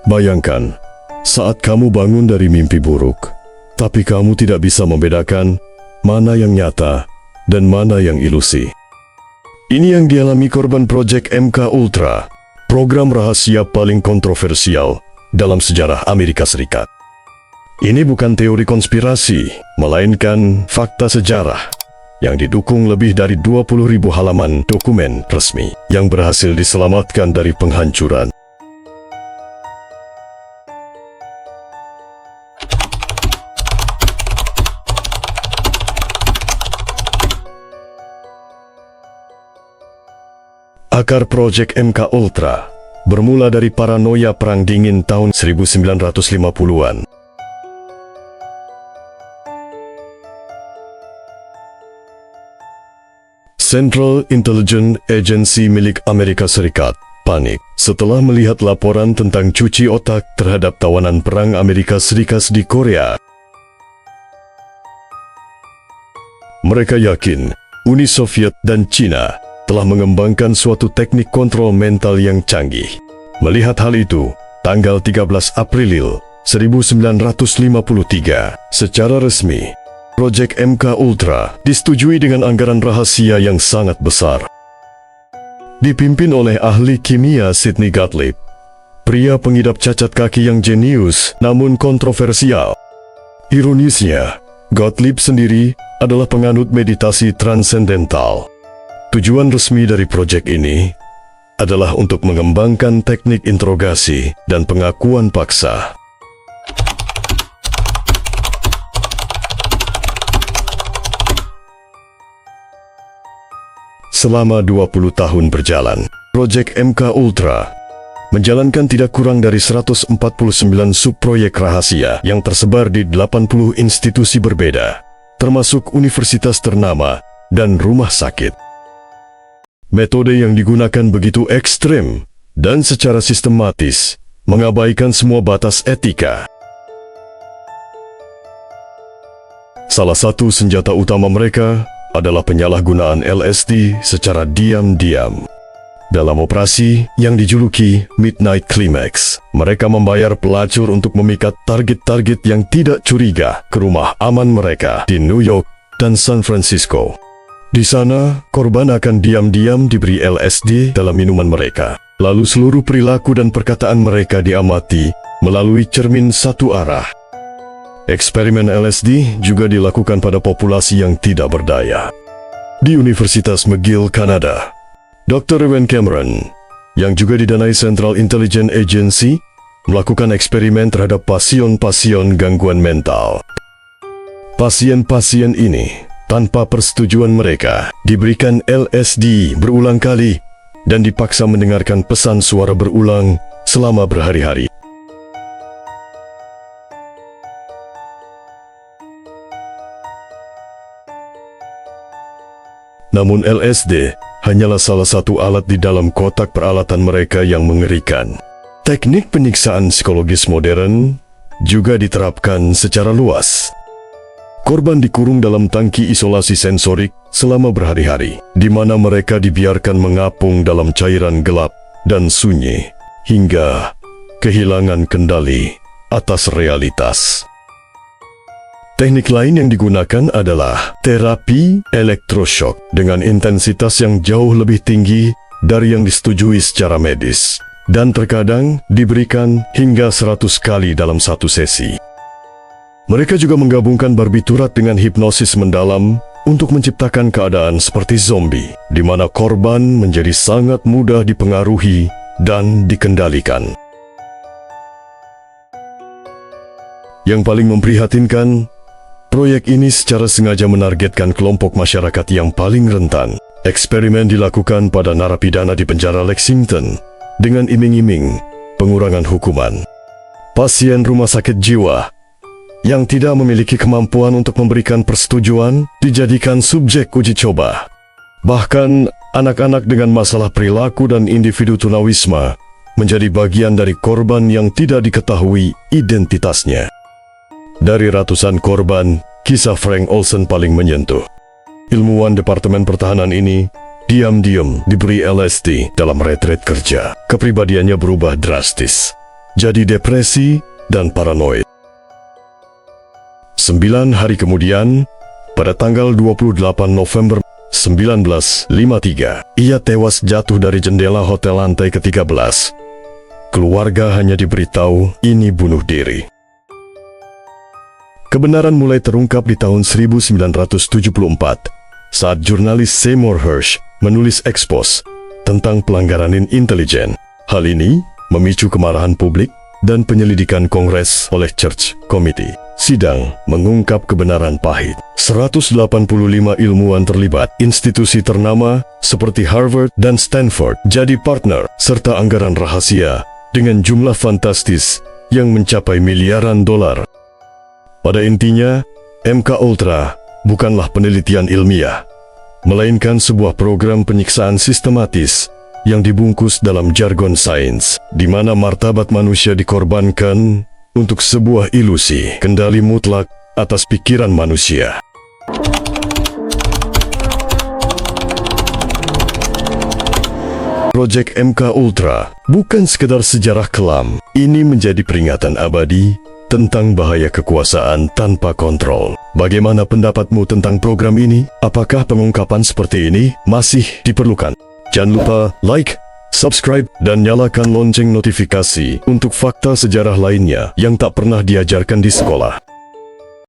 Bayangkan, saat kamu bangun dari mimpi buruk, tapi kamu tidak bisa membedakan mana yang nyata dan mana yang ilusi. Ini yang dialami korban proyek MK Ultra, program rahasia paling kontroversial dalam sejarah Amerika Serikat. Ini bukan teori konspirasi, melainkan fakta sejarah yang didukung lebih dari 20.000 halaman dokumen resmi yang berhasil diselamatkan dari penghancuran. Akar proyek MK Ultra bermula dari paranoia Perang Dingin tahun 1950-an. Central Intelligence Agency milik Amerika Serikat panik setelah melihat laporan tentang cuci otak terhadap tawanan perang Amerika Serikat di Korea. Mereka yakin Uni Soviet dan Cina telah mengembangkan suatu teknik kontrol mental yang canggih. Melihat hal itu, tanggal 13 April 1953, secara resmi, proyek MK Ultra disetujui dengan anggaran rahasia yang sangat besar. Dipimpin oleh ahli kimia Sidney Gottlieb, pria pengidap cacat kaki yang jenius namun kontroversial. Ironisnya, Gottlieb sendiri adalah penganut meditasi transendental. Tujuan resmi dari proyek ini adalah untuk mengembangkan teknik interogasi dan pengakuan paksa. Selama 20 tahun berjalan, proyek MK Ultra menjalankan tidak kurang dari 149 subproyek rahasia yang tersebar di 80 institusi berbeda, termasuk universitas ternama dan rumah sakit. Metode yang digunakan begitu ekstrem dan secara sistematis mengabaikan semua batas etika. Salah satu senjata utama mereka adalah penyalahgunaan LSD secara diam-diam. Dalam operasi yang dijuluki Midnight Climax, mereka membayar pelacur untuk memikat target-target yang tidak curiga ke rumah aman mereka di New York dan San Francisco. Di sana, korban akan diam-diam diberi LSD dalam minuman mereka. Lalu seluruh perilaku dan perkataan mereka diamati melalui cermin satu arah. Eksperimen LSD juga dilakukan pada populasi yang tidak berdaya. Di Universitas McGill, Kanada, Dr. Ewen Cameron, yang juga didanai Central Intelligence Agency, melakukan eksperimen terhadap pasien-pasien gangguan mental. Pasien-pasien ini tanpa persetujuan mereka, diberikan LSD berulang kali dan dipaksa mendengarkan pesan suara berulang selama berhari-hari. Namun LSD hanyalah salah satu alat di dalam kotak peralatan mereka yang mengerikan. Teknik penyiksaan psikologis modern juga diterapkan secara luas. Korban dikurung dalam tangki isolasi sensorik selama berhari-hari, di mana mereka dibiarkan mengapung dalam cairan gelap dan sunyi, hingga kehilangan kendali atas realitas. Teknik lain yang digunakan adalah terapi elektroshock dengan intensitas yang jauh lebih tinggi dari yang disetujui secara medis, dan terkadang diberikan hingga 100 kali dalam satu sesi. Mereka juga menggabungkan barbiturat dengan hipnosis mendalam untuk menciptakan keadaan seperti zombie, di mana korban menjadi sangat mudah dipengaruhi dan dikendalikan. Yang paling memprihatinkan, proyek ini secara sengaja menargetkan kelompok masyarakat yang paling rentan. Eksperimen dilakukan pada narapidana di penjara Lexington dengan iming-iming pengurangan hukuman. Pasien rumah sakit jiwa yang tidak memiliki kemampuan untuk memberikan persetujuan dijadikan subjek uji coba. Bahkan, anak-anak dengan masalah perilaku dan individu tunawisma menjadi bagian dari korban yang tidak diketahui identitasnya. Dari ratusan korban, kisah Frank Olson paling menyentuh. Ilmuwan Departemen Pertahanan ini diam-diam diberi LSD dalam retret kerja. Kepribadiannya berubah drastis. jadi depresi dan paranoid. 9 hari kemudian, pada tanggal 28 November 1953, ia tewas jatuh dari jendela hotel lantai ke-13. Keluarga hanya diberitahu ini bunuh diri. Kebenaran mulai terungkap di tahun 1974 saat jurnalis Seymour Hersh menulis ekspos tentang pelanggaran intelijen. Hal ini memicu kemarahan publik dan penyelidikan Kongres oleh Church Committee. Sidang mengungkap kebenaran pahit. 185 ilmuwan terlibat, institusi ternama seperti Harvard dan Stanford jadi partner, serta anggaran rahasia dengan jumlah fantastis yang mencapai miliaran dolar. Pada intinya, MK Ultra bukanlah penelitian ilmiah, melainkan sebuah program penyiksaan sistematis yang dibungkus dalam jargon sains, di mana martabat manusia dikorbankan untuk sebuah ilusi kendali mutlak atas pikiran manusia. Proyek MK Ultra bukan sekedar sejarah kelam, ini menjadi peringatan abadi tentang bahaya kekuasaan tanpa kontrol. Bagaimana pendapatmu tentang program ini? Apakah pengungkapan seperti ini masih diperlukan? Jangan lupa like, subscribe, dan nyalakan lonceng notifikasi untuk fakta sejarah lainnya yang tak pernah diajarkan di sekolah.